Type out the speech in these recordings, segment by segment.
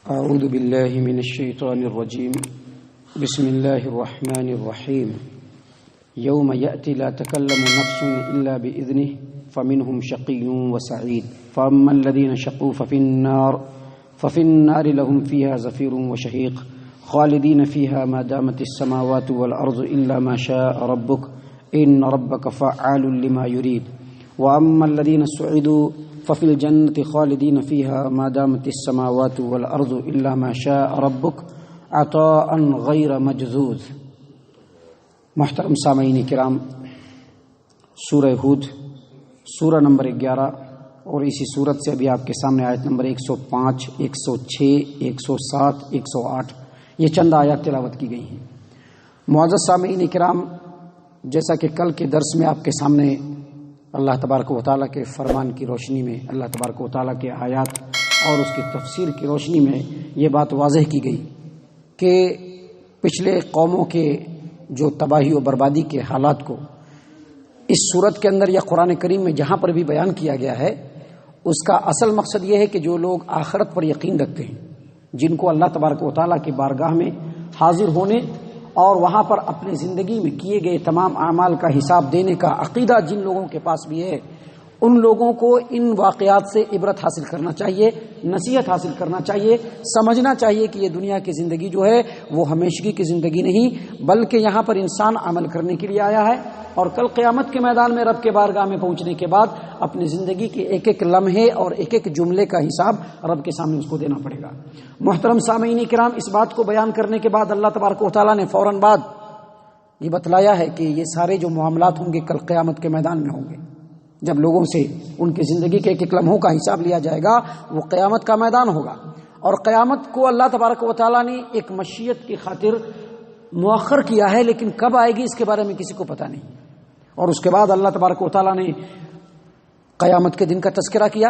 اعوذ باللہ من الشیطان الرجیم بسم اللہ الرحمن الرحیم یوم یأتی لا تکلم نفس الا بإذنہ فمنہم شقی وسعید فاما الذین شقوا ففی النار لهم فیہا زفیر وشہیق خالدین فیہا ما دامت السماوات والارض الا ما شاء ربک ان ربک فعال لما یرید واما الذین سعدوا ففی الجنة خالدین فیہا ما دامت السماوات والارض الا ما شاء ربک عطاء غیر مجذوذ۔ محترم سامعین کرام، سورہ ہود سورہ نمبر 11 اور اسی سورت سے ابھی آپ کے سامنے آیت نمبر 105، 106، 107، 108 یہ چند آیات تلاوت کی گئی ہیں۔ معزز سامعین کرام، جیسا کہ کل کے درس میں آپ کے سامنے اللہ تبارک و تعالیٰ کے فرمان کی روشنی میں، اللہ تبارک و تعالیٰ کے آیات اور اس کی تفسیر کی روشنی میں یہ بات واضح کی گئی کہ پچھلے قوموں کے جو تباہی و بربادی کے حالات کو اس صورت کے اندر یا قرآن کریم میں جہاں پر بھی بیان کیا گیا ہے، اس کا اصل مقصد یہ ہے کہ جو لوگ آخرت پر یقین رکھتے ہیں، جن کو اللہ تبارک و تعالیٰ کی بارگاہ میں حاضر ہونے اور وہاں پر اپنی زندگی میں کیے گئے تمام اعمال کا حساب دینے کا عقیدہ جن لوگوں کے پاس بھی ہے، ان لوگوں کو ان واقعات سے عبرت حاصل کرنا چاہیے، نصیحت حاصل کرنا چاہیے، سمجھنا چاہیے کہ یہ دنیا کی زندگی جو ہے وہ ہمیشگی کی زندگی نہیں، بلکہ یہاں پر انسان عمل کرنے کے لیے آیا ہے اور کل قیامت کے میدان میں رب کے بارگاہ میں پہنچنے کے بعد اپنی زندگی کے ایک ایک لمحے اور ایک ایک جملے کا حساب رب کے سامنے اس کو دینا پڑے گا۔ محترم سامعین کرام، اس بات کو بیان کرنے کے بعد اللہ تبارک و تعالیٰ نے فوراً بعد یہ بتلایا ہے کہ یہ سارے جو معاملات ہوں گے کل قیامت کے میدان میں ہوں گے، جب لوگوں سے ان کی زندگی کے ایک ایک لمحوں کا حساب لیا جائے گا، وہ قیامت کا میدان ہوگا۔ اور قیامت کو اللہ تبارک و تعالیٰ نے ایک مشیت کی خاطر مؤخر کیا ہے، لیکن کب آئے گی اس کے بارے میں کسی کو پتہ نہیں۔ اور اس کے بعد اللہ تبارک و تعالیٰ نے قیامت کے دن کا تذکرہ کیا،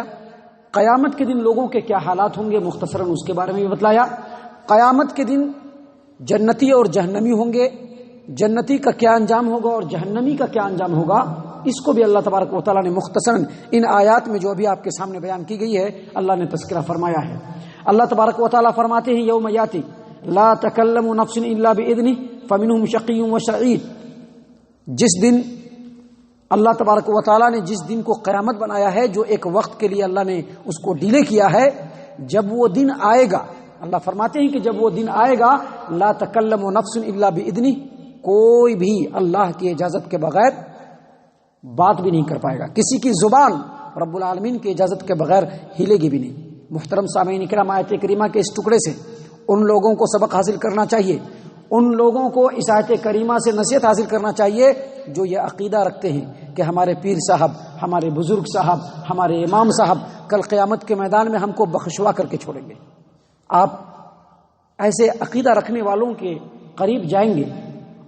قیامت کے دن لوگوں کے کیا حالات ہوں گے مختصراً اس کے بارے میں بھی بتلایا۔ قیامت کے دن جنتی اور جہنمی ہوں گے، جنتی کا کیا انجام ہوگا اور جہنمی کا کیا انجام ہوگا، اس کو بھی اللہ تبارک و تعالیٰ نے مختصراً ان آیات میں جو ابھی آپ کے سامنے بیان کی گئی ہے اللہ نے تذکرہ فرمایا ہے۔ اللہ تبارک و تعالیٰ فرماتے ہیں یوم یاتی لا تکلم نفس الا باذنہ فمنہم شقی وسعید۔ جس دن اللہ تبارک و تعالیٰ نے جس دن کو قیامت بنایا ہے، جو ایک وقت کے لیے اللہ نے اس کو ڈیلے کیا ہے، جب وہ دن آئے گا، اللہ فرماتے ہیں کہ جب وہ دن آئے گا لا تکلم نفس الا باذنہ، کوئی بھی اللہ کی اجازت کے بغیر بات بھی نہیں کر پائے گا، کسی کی زبان رب العالمین کی اجازت کے بغیر ہلے گی بھی نہیں۔ محترم سامعین کرام، آیت کریمہ کے اس ٹکڑے سے ان لوگوں کو سبق حاصل کرنا چاہیے، ان لوگوں کو اس آیت کریمہ سے نصیحت حاصل کرنا چاہیے جو یہ عقیدہ رکھتے ہیں کہ ہمارے پیر صاحب، ہمارے بزرگ صاحب، ہمارے امام صاحب کل قیامت کے میدان میں ہم کو بخشوا کر کے چھوڑیں گے۔ آپ ایسے عقیدہ رکھنے والوں کے قریب جائیں گے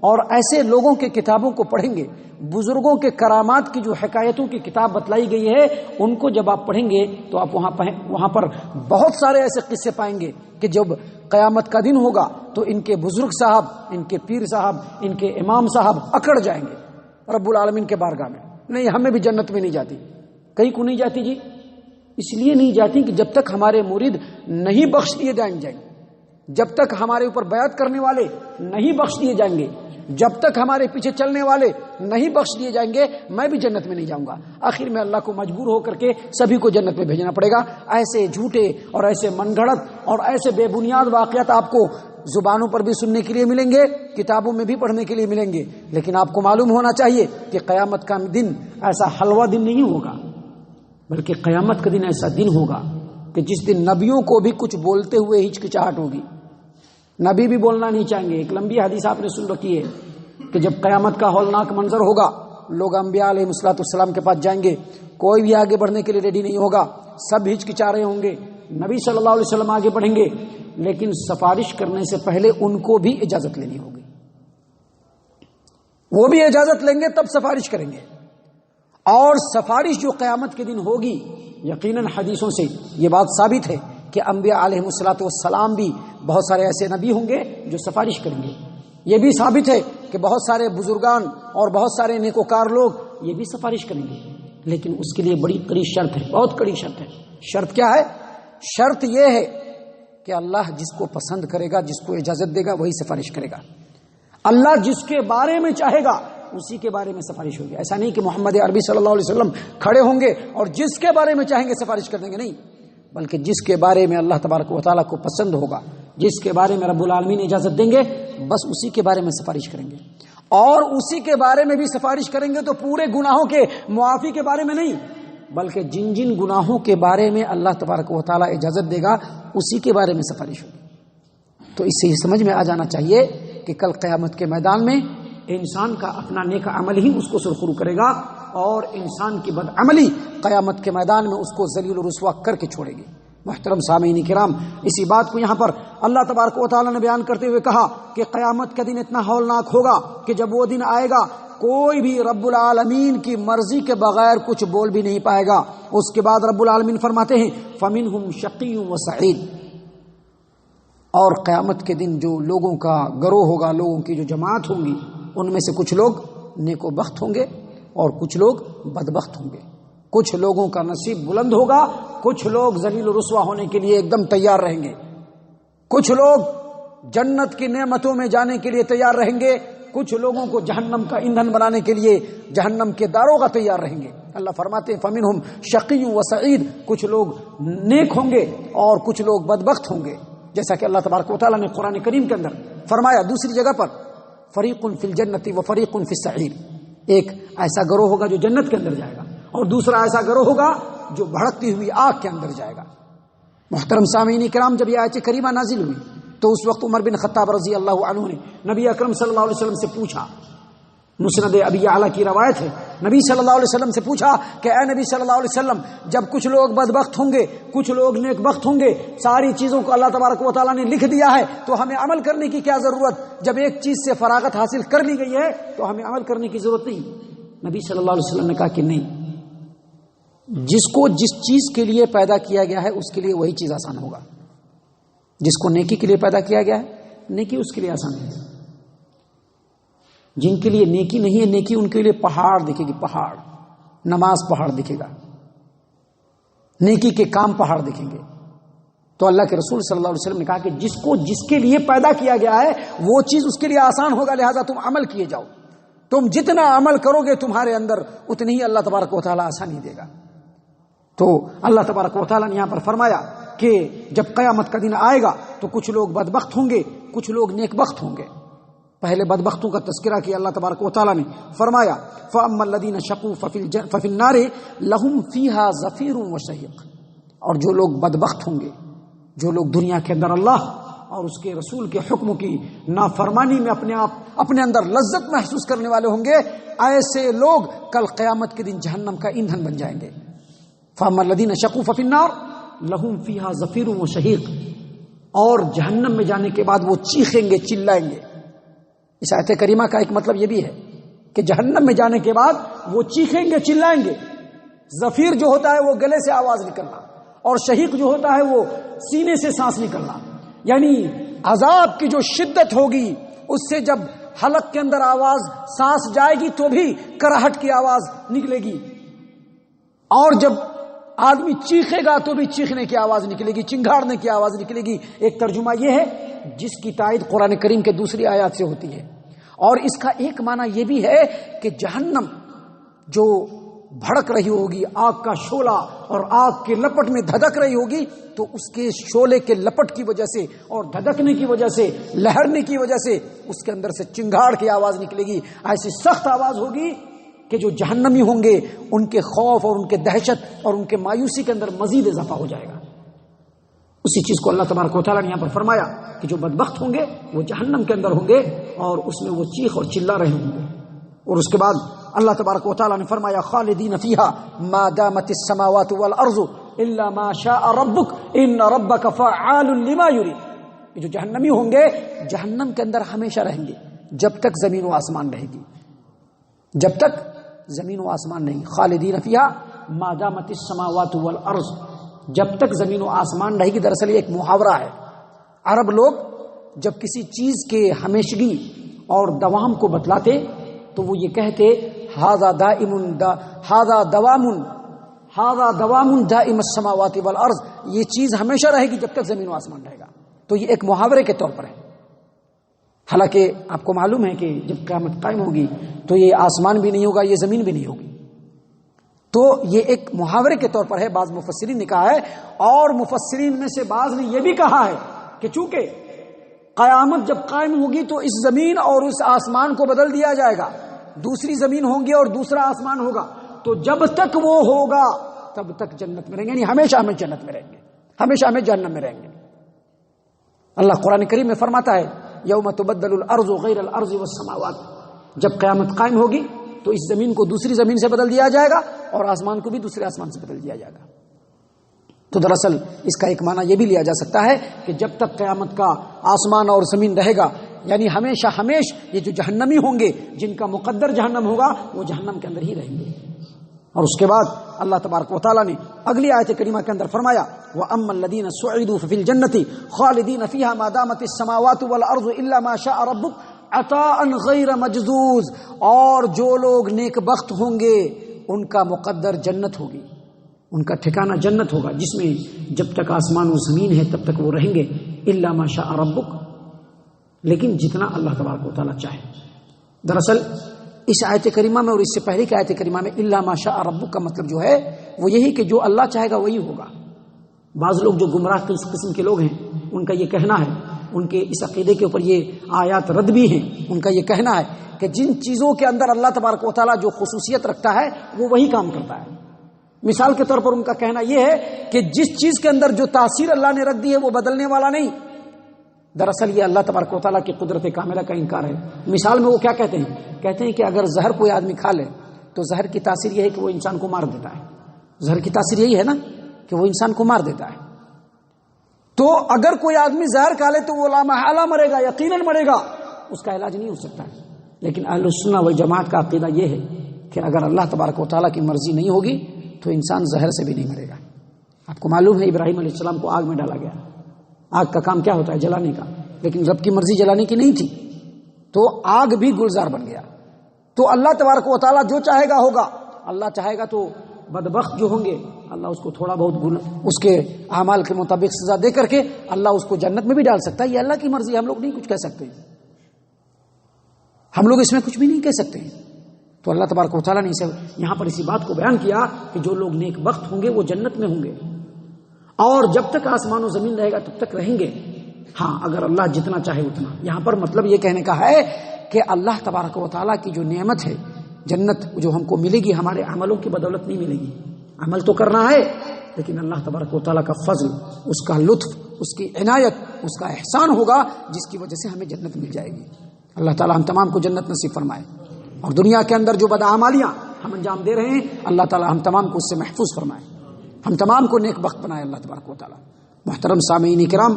اور ایسے لوگوں کے کتابوں کو پڑھیں گے، بزرگوں کے کرامات کی جو حکایتوں کی کتاب بتلائی گئی ہے ان کو جب آپ پڑھیں گے تو آپ وہاں پر بہت سارے ایسے قصے پائیں گے کہ جب قیامت کا دن ہوگا تو ان کے بزرگ صاحب، ان کے پیر صاحب، ان کے امام صاحب اکڑ جائیں گے رب العالمین کے بارگاہ میں، نہیں ہمیں بھی جنت میں نہیں جاتی۔ کہیں کو نہیں جاتی جی؟ اس لیے نہیں جاتی کہ جب تک ہمارے مرید نہیں بخش دیے جائیں گے، جب تک ہمارے اوپر بیعت کرنے والے نہیں بخش دیے جائیں گے، جب تک ہمارے پیچھے چلنے والے نہیں بخش دیے جائیں گے، میں بھی جنت میں نہیں جاؤں گا۔ آخر میں اللہ کو مجبور ہو کر کے سبھی کو جنت میں بھیجنا پڑے گا۔ ایسے جھوٹے اور ایسے من گھڑت اور ایسے بے بنیاد واقعات آپ کو زبانوں پر بھی سننے کے لیے ملیں گے، کتابوں میں بھی پڑھنے کے لیے ملیں گے، لیکن آپ کو معلوم ہونا چاہیے کہ قیامت کا دن ایسا حلوہ دن نہیں ہوگا، بلکہ قیامت کا دن ایسا دن ہوگا کہ جس دن نبیوں کو بھی کچھ بولتے ہوئے ہچکچاہٹ ہوگی، نبی بھی بولنا نہیں چاہیں گے۔ ایک لمبی حدیث آپ نے سن رکھی ہے کہ جب قیامت کا ہولناک منظر ہوگا، لوگ انبیاء علیہ السلام کے پاس جائیں گے، کوئی بھی آگے بڑھنے کے لیے ریڈی نہیں ہوگا، سب ہچکچا رہے ہوں گے، نبی صلی اللہ علیہ وسلم آگے بڑھیں گے، لیکن سفارش کرنے سے پہلے ان کو بھی اجازت لینی ہوگی، وہ بھی اجازت لیں گے تب سفارش کریں گے۔ اور سفارش جو قیامت کے دن ہوگی، یقیناً حدیثوں سے یہ بات ثابت ہے کہ انبیاء علیہ السلام بھی بہت سارے ایسے نبی ہوں گے جو سفارش کریں گے۔ یہ بھی ثابت ہے کہ بہت سارے بزرگان اور بہت سارے نیکوکار لوگ یہ بھی سفارش کریں گے، لیکن اس کے لیے بڑی کڑی شرط ہے، بہت کڑی شرط ہے۔ شرط کیا ہے؟ شرط یہ ہے کہ اللہ جس کو پسند کرے گا، جس کو اجازت دے گا وہی سفارش کرے گا. اللہ جس کے بارے میں چاہے گا اسی کے بارے میں سفارش ہوگی. ایسا نہیں کہ محمد عربی صلی اللہ علیہ وسلم کھڑے ہوں گے اور جس کے بارے میں چاہیں گے سفارش کر دیں گے، نہیں، بلکہ جس کے بارے میں اللہ تبارک و تعالیٰ کو پسند ہوگا، جس کے بارے میں رب العالمین اجازت دیں گے، بس اسی کے بارے میں سفارش کریں گے. اور اسی کے بارے میں بھی سفارش کریں گے تو پورے گناہوں کے معافی کے بارے میں نہیں، بلکہ جن جن گناہوں کے بارے میں اللہ تبارک و تعالیٰ اجازت دے گا اسی کے بارے میں سفارش ہوگی. تو اس سے یہ سمجھ میں آ جانا چاہیے کہ کل قیامت کے میدان میں انسان کا اپنا نیک عمل ہی اس کو سرخرو کرے گا، اور انسان کی بد عملی قیامت کے میدان میں اس کو ذلیل و رسوا کر کے چھوڑے گی. محترم سامعین کرام، اسی بات کو یہاں پر اللہ تبارک و تعالیٰ نے بیان کرتے ہوئے کہا کہ قیامت کا دن اتنا ہولناک ہوگا کہ جب وہ دن آئے گا کوئی بھی رب العالمین کی مرضی کے بغیر کچھ بول بھی نہیں پائے گا. اس کے بعد رب العالمین فرماتے ہیں فَمِنْهُمْ شَقِيٌّ وَسَعِيدٌ. اور قیامت کے دن جو لوگوں کا گروہ ہوگا، لوگوں کی جو جماعت ہوں گی، ان میں سے کچھ لوگ نیک و بخت ہوں گے اور کچھ لوگ بدبخت ہوں گے. کچھ لوگوں کا نصیب بلند ہوگا، کچھ لوگ ذلیل و رسوا ہونے کے لیے ایک دم تیار رہیں گے. کچھ لوگ جنت کی نعمتوں میں جانے کے لیے تیار رہیں گے، کچھ لوگوں کو جہنم کا ایندھن بنانے کے لیے جہنم کے داروغ تیار رہیں گے. اللہ فرماتے ہیں فَمِنْهُمْ شَقِيٌّ وَسَعِيدٌ. کچھ لوگ نیک ہوں گے اور کچھ لوگ بدبخت ہوں گے، جیسا کہ اللہ تبارک و تعالیٰ نے قرآن کریم کے اندر فرمایا دوسری جگہ پر فریق فی الجنت و فریق فی السعیر. ایک ایسا گروہ ہوگا جو جنت کے اندر جائے گا اور دوسرا ایسا گروہ ہوگا جو بھڑکتی ہوئی آگ کے اندر جائے گا. محترم سامعین کرام، جب یہ آیت کریمہ نازل ہوئی تو اس وقت عمر بن خطاب رضی اللہ عنہ نے نبی اکرم صلی اللہ علیہ وسلم سے پوچھا. مسند ابی اعلیٰ کی روایت ہے، نبی صلی اللہ علیہ وسلم سے پوچھا کہ اے نبی صلی اللہ علیہ وسلم، جب کچھ لوگ بدبخت ہوں گے، کچھ لوگ نیک بخت ہوں گے، ساری چیزوں کو اللہ تبارک و تعالیٰ نے لکھ دیا ہے تو ہمیں عمل کرنے کی کیا ضرورت؟ جب ایک چیز سے فراغت حاصل کر لی گئی ہے تو ہمیں عمل کرنے کی ضرورت نہیں. نبی صلی اللہ علیہ وسلم نے کہا کہ نہیں، جس کو جس چیز کے لیے پیدا کیا گیا ہے اس کے لیے وہی چیز آسان ہوگا. جس کو نیکی کے لیے پیدا کیا گیا ہے نیکی اس کے لیے آسان ہے. جن کے لیے نیکی نہیں ہے نیکی ان کے لیے پہاڑ دکھے گی، پہاڑ. نماز پہاڑ دکھے گا، نیکی کے کام پہاڑ دکھیں گے. تو اللہ کے رسول صلی اللہ علیہ وسلم نے کہا کہ جس کو جس کے لیے پیدا کیا گیا ہے وہ چیز اس کے لیے آسان ہوگا، لہذا تم عمل کیے جاؤ. تم جتنا عمل کرو گے تمہارے اندر اتنی ہی اللہ تبارک و تعالیٰ آسانی دے گا. تو اللہ تبارک و تعالیٰ نے یہاں پر فرمایا کہ جب قیامت کا دن آئے گا تو کچھ لوگ بدبخت ہوں گے، کچھ لوگ نیک بخت ہوں گے. پہلے بدبختوں کا تذکرہ کیا اللہ تبارک و تعالیٰ نے، فرمایا فَأَمَّا الَّذِينَ شَقُوا فَفِي النَّارِ لَهُمْ فِيهَا زَفِيرٌ وَشَهِيقٌ. اور جو لوگ بدبخت ہوں گے، جو لوگ دنیا کے اندر اللہ اور اس کے رسول کے حکم کی نافرمانی میں اپنے اندر لذت محسوس کرنے والے ہوں گے، ایسے لوگ کل قیامت کے دن جہنم کا ایندھن بن جائیں گے. فَأَمَّا الَّذِينَ شَقُوا فَفِي النَّارِ لَهُمْ فِيهَا زَفِيرٌ وَشَهِيقٌ. اور جہنم میں جانے کے بعد وہ چیخیں گے، چلائیں گے. اس آیت کریمہ کا ایک مطلب یہ بھی ہے کہ جہنم میں جانے کے بعد وہ چیخیں گے، چلائیں گے. زفیر جو ہوتا ہے وہ گلے سے آواز نکلنا، اور شہیق جو ہوتا ہے وہ سینے سے سانس نکلنا. یعنی عذاب کی جو شدت ہوگی اس سے جب حلق کے اندر آواز سانس جائے گی تو بھی کراہٹ کی آواز نکلے گی، اور جب آدمی چیخے گا تو بھی چیخنے کی آواز نکلے گی، چنگھاڑنے کی آواز نکلے گی. ایک ترجمہ یہ ہے جس کی تائید قرآن کریم کے دوسری آیات سے ہوتی ہے. اور اس کا ایک معنی یہ بھی ہے کہ جہنم جو بھڑک رہی ہوگی، آگ کا شعلہ اور آگ کے لپٹ میں دھدک رہی ہوگی، تو اس کے شعلے کے لپٹ کی وجہ سے اور دھدکنے کی وجہ سے، لہرنے کی وجہ سے اس کے اندر سے چنگھاڑ کی آواز نکلے گی. ایسی سخت آواز ہوگی کہ جو جہنمی ہوں گے ان کے خوف اور ان کے دہشت اور ان کے مایوسی کے اندر مزید اضافہ ہو جائے گا. اسی چیز کو اللہ تبارک و تعالیٰ نے یہاں پر فرمایا کہ جو بدبخت ہوں گے وہ جہنم کے اندر ہوں گے اور اس میں وہ چیخ اور چلا رہے ہوں گے. اور اس کے بعد اللہ تبارک و تعالیٰ نے فرمایا خالدین فیہا ما دامت السماوات والارض الا ما شاء ربک ان ربک فعال لما یرید. جو جہنمی ہوں گے جہنم کے اندر ہمیشہ رہیں گے جب تک زمین و آسمان رہے گی، جب تک زمین و آسمان نہیں. خالدین فیہا ما دامت السماوات والارض، جب تک زمین و آسمان رہے گی. دراصل یہ ایک محاورہ ہے. عرب لوگ جب کسی چیز کے ہمیشگی اور دوام کو بتلاتے تو وہ یہ کہتے ھذا دوام دائم السماوات والارض. یہ چیز ہمیشہ رہے گی جب تک زمین و آسمان رہے گا. تو یہ ایک محاورے کے طور پر ہے. حالانکہ آپ کو معلوم ہے کہ جب قیامت قائم ہوگی تو یہ آسمان بھی نہیں ہوگا، یہ زمین بھی نہیں ہوگی. تو یہ ایک محاورے کے طور پر ہے، بعض مفسرین نے کہا ہے. اور مفسرین میں سے بعض نے یہ بھی کہا ہے کہ چونکہ قیامت جب قائم ہوگی تو اس زمین اور اس آسمان کو بدل دیا جائے گا، دوسری زمین ہوں گی اور دوسرا آسمان ہوگا. تو جب تک وہ ہوگا تب تک جنت میں رہیں گے، یعنی ہمیشہ ہمیں جنت میں رہیں گے، ہمیشہ ہمیں جہنم میں رہیں گے. اللہ قرآن کریم میں فرماتا ہے یوم تبدل الارض غیر الارض والسماوات، جب قیامت قائم ہوگی تو اس زمین کو دوسری زمین سے بدل دیا جائے گا اور آسمان کو بھی دوسرے آسمان سے بدل دیا جائے گا. تو دراصل اس کا ایک معنی یہ بھی لیا جا سکتا ہے کہ جب تک قیامت کا آسمان اور زمین رہے گا، یعنی ہمیشہ ہمیش یہ جو جہنمی ہوں گے، جن کا مقدر جہنم ہوگا، وہ جہنم کے اندر ہی رہیں گے. اور اس کے بعد اللہ تبارک و تعالیٰ نے اگلی آیت کریمہ کے اندر فرمایا وَأَمَّا الَّذِينَ سُعِدُوا فِي الْجَنَّةِ خَالِدِينَ فِيهَا مَا دَامَتِ السَّمَاوَاتُ وَالْأَرْضُ إِلَّا مَا شَاءَ رَبُّكَ عَطَاءً غَيْرَ مَجْذُوذٍ، اور جو لوگ نیک بخت ہوں گے ان کا مقدر جنت ہوگی، ان کا ٹھکانہ جنت ہوگا، جس میں جب تک آسمان و زمین ہے تب تک وہ رہیں گے. إِلَّا مَا شَاءَ رَبُّكَ، لیکن جتنا اللہ تبارک و تعالیٰ چاہے. دراصل اس آیت کریمہ میں اور اس سے پہلے کی آیت کریمہ میں الا ما شاء ربک کا مطلب جو ہے وہ یہی کہ جو اللہ چاہے گا وہی ہوگا. بعض لوگ جو گمراہ قسم کے لوگ ہیں ان کا یہ کہنا ہے، ان کے اس عقیدے کے اوپر یہ آیات رد بھی ہیں، ان کا یہ کہنا ہے کہ جن چیزوں کے اندر اللہ تبارک و تعالیٰ جو خصوصیت رکھتا ہے وہ وہی کام کرتا ہے. مثال کے طور پر ان کا کہنا یہ ہے کہ جس چیز کے اندر جو تاثیر اللہ نے رکھ دی ہے وہ بدلنے والا نہیں. دراصل یہ اللہ تبارک و تعالیٰ کی قدرت کاملہ کا انکار ہے. مثال میں وہ کیا کہتے ہیں کہ اگر زہر کوئی آدمی کھا لے تو زہر کی تاثیر یہ ہے کہ وہ انسان کو مار دیتا ہے. زہر کی تاثیر یہی ہے نا کہ وہ انسان کو مار دیتا ہے. تو اگر کوئی آدمی زہر کھا لے تو وہ لامحالہ مرے گا، یقیناً مرے گا، اس کا علاج نہیں ہو سکتا ہے. لیکن اہل السنہ والجماعت کا عقیدہ یہ ہے کہ اگر اللہ تبارک و تعالیٰ کی مرضی نہیں ہوگی تو انسان زہر سے بھی نہیں مرے گا. آپ کو معلوم ہے ابراہیم علیہ السلام کو آگ میں ڈالا گیا. آگ کا کام کیا ہوتا ہے؟ جلانے کا. لیکن رب کی مرضی جلانے کی نہیں تھی تو آگ بھی گلزار بن گیا. تو اللہ تبارک و تعالیٰ جو چاہے گا ہوگا. اللہ چاہے گا تو بدبخت جو ہوں گے اللہ اس کو تھوڑا بہت اس کے اعمال کے مطابق سزا دے کر کے اللہ اس کو جنت میں بھی ڈال سکتا ہے. یہ اللہ کی مرضی، ہم لوگ نہیں کچھ کہہ سکتے، ہم لوگ اس میں کچھ بھی نہیں کہہ سکتے. تو اللہ تبارک و تعالیٰ نے اسے یہاں پر اسی بات کو بیان کیا کہ جو لوگ نیک بخت ہوں گے وہ جنت میں ہوں گے اور جب تک آسمان و زمین رہے گا تب تک رہیں گے. ہاں اگر اللہ جتنا چاہے اتنا. یہاں پر مطلب یہ کہنے کا ہے کہ اللہ تبارک و تعالیٰ کی جو نعمت ہے جنت جو ہم کو ملے گی ہمارے عملوں کی بدولت نہیں ملے گی. عمل تو کرنا ہے لیکن اللہ تبارک و تعالیٰ کا فضل، اس کا لطف، اس کی عنایت، اس کا احسان ہوگا جس کی وجہ سے ہمیں جنت مل جائے گی. اللہ تعالیٰ ہم تمام کو جنت نصیب فرمائے. اور دنیا کے اندر جو بدعمالیاں ہم انجام دے رہے ہیں اللہ تعالیٰ ہم تمام کو اس سے محفوظ فرمائے، ہم تمام کو نیک بخت بنائے اللہ تبارک و تعالیٰ. محترم سامعین کرام،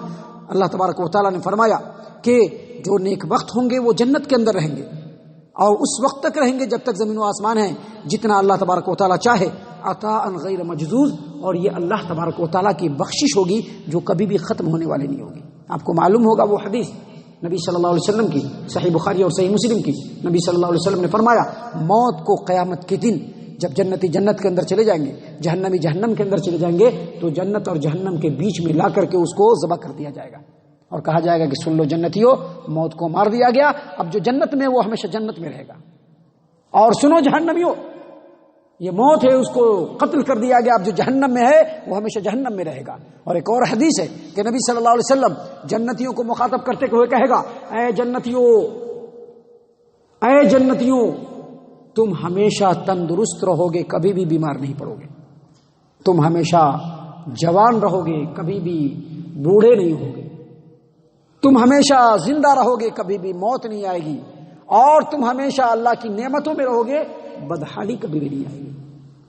اللہ تبارک و تعالیٰ نے فرمایا کہ جو نیک بخت ہوں گے وہ جنت کے اندر رہیں گے اور اس وقت تک رہیں گے جب تک زمین و آسمان ہیں جتنا اللہ تبارک و تعالیٰ چاہے. عطاء غیر مجذوذ، اور یہ اللہ تبارک و تعالیٰ کی بخشش ہوگی جو کبھی بھی ختم ہونے والی نہیں ہوگی. آپ کو معلوم ہوگا وہ حدیث نبی صلی اللہ علیہ وسلم کی، صحیح بخاری اور صحیح مسلم کی. نبی صلی اللہ علیہ وسلم نے فرمایا موت کو قیامت کے دن جب جنتی جنت کے اندر چلے جائیں گے، جہنمی جہنم کے اندر چلے جائیں گے تو جنت اور جہنم کے بیچ میں لا کر کے اس کو ذبح کر دیا جائے گا اور کہا جائے گا کہ سن لو جنتیوں، موت کو مار دیا گیا، اب جو جنت میں وہ ہمیشہ جنت میں رہے گا، اور سنو جہنمیوں یہ موت ہے اس کو قتل کر دیا گیا، اب جو جہنم میں ہے وہ ہمیشہ جہنم میں رہے گا. اور ایک اور حدیث ہے کہ نبی صلی اللہ علیہ وسلم جنتیوں کو مخاطب کرتے ہوئے کہے گا اے جنتیوں تم ہمیشہ تندرست رہو گے، کبھی بھی بیمار نہیں پڑو گے. تم ہمیشہ جوان رہو گے، کبھی بھی بوڑھے نہیں ہوگے. تم ہمیشہ زندہ رہو گے، کبھی بھی موت نہیں آئے گی. اور تم ہمیشہ اللہ کی نعمتوں میں رہو گے، بدحالی کبھی بھی نہیں آئے گی.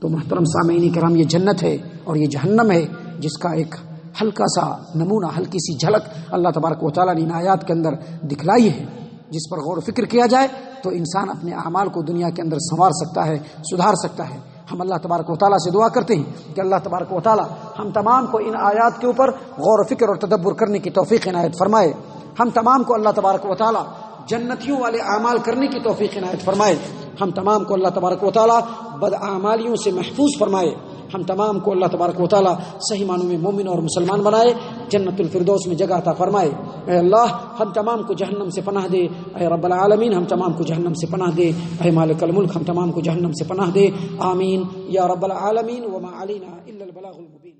تو محترم سامعین کرام، یہ جنت ہے اور یہ جہنم ہے جس کا ایک ہلکا سا نمونہ، ہلکی سی جھلک اللہ تبارک و تعالیٰ نے ان آیات کے اندر دکھلائی ہے، جس پر غور و فکر کیا جائے تو انسان اپنے اعمال کو دنیا کے اندر سنوار سکتا ہے، سدھار سکتا ہے. ہم اللہ تبارک و تعالیٰ سے دعا کرتے ہیں کہ اللہ تبارک و تعالیٰ ہم تمام کو ان آیات کے اوپر غور و فکر اور تدبر کرنے کی توفیق عنایت فرمائے. ہم تمام کو اللہ تبارک و تعالیٰ جنتیوں والے اعمال کرنے کی توفیق عنایت فرمائے. ہم تمام کو اللہ تبارک و تعالیٰ بدعمالیوں سے محفوظ فرمائے. ہم تمام کو اللہ تبارک و تعالی صحیح معنوں میں مومن اور مسلمان بنائے، جنت الفردوس میں جگہ عطا فرمائے۔ اے اللہ ہم تمام کو جہنم سے پناہ دے، اے رب العالمین ہم تمام کو جہنم سے پناہ دے، اے مالک الملک ہم تمام کو جہنم سے پناہ دے، آمین یا رب العالمین۔ وما علینا الا البلاغ المبین۔